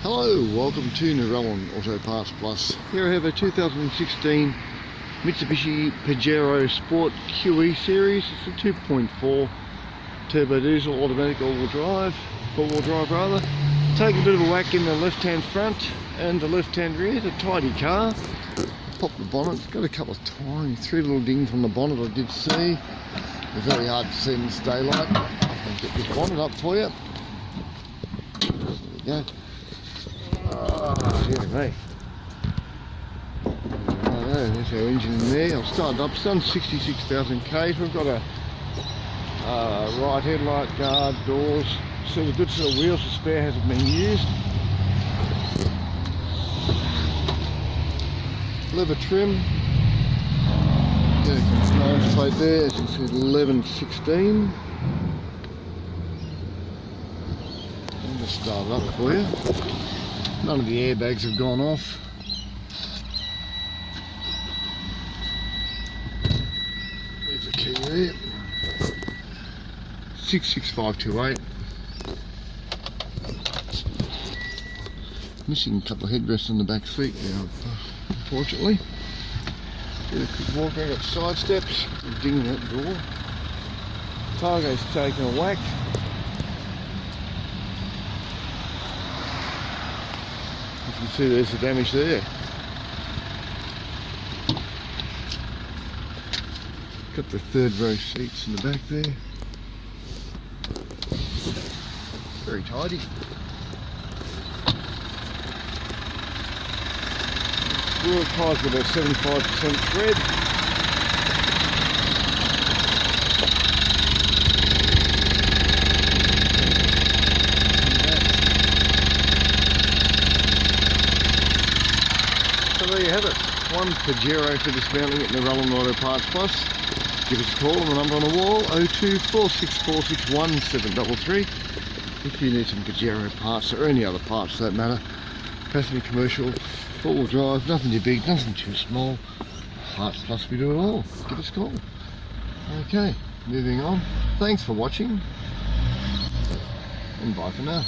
Hello, welcome to Narellan Auto Parts Plus. Here I have a 2016 Mitsubishi Pajero Sport QE series. It's a 2.4 turbo diesel automatic all-wheel drive, four-wheel drive rather. Taking a bit of a whack in the left-hand front and the left-hand rear. It's a tidy car. Pop the bonnet. It's got a couple of three little dings on the bonnet I did see. They're very hard to see in this daylight. I'll get this bonnet up for you. There we go. Oh, dear me. There's our engine in there. I'll start it up. It's done 66,000 k's. We've got a right headlight guard, doors. See the good set of wheels. The spare hasn't been used. Leather trim. Nice plate there. As you can see, 1116. I'll just start it up for you. None of the airbags have gone off. There's the key there. 66528. Missing a couple of headrests on the back seat now, unfortunately. Get a quick walk around, got side steps, ding that door. Targo's taking a whack. You can see there's the damage there. Got the third row seats in the back there. Very tidy. Wheel tyres got about 75% tread. So there you have it. One Pajero for dismantling at Narellan Auto Parts Plus. Give us a call on the number on the wall, 0246461733. If you need some Pajero parts or any other parts for that matter. Passenger, commercial, four-wheel drive, nothing too big, nothing too small. Parts Plus, we do it all. Give us a call. Okay, moving on. Thanks for watching. And bye for now.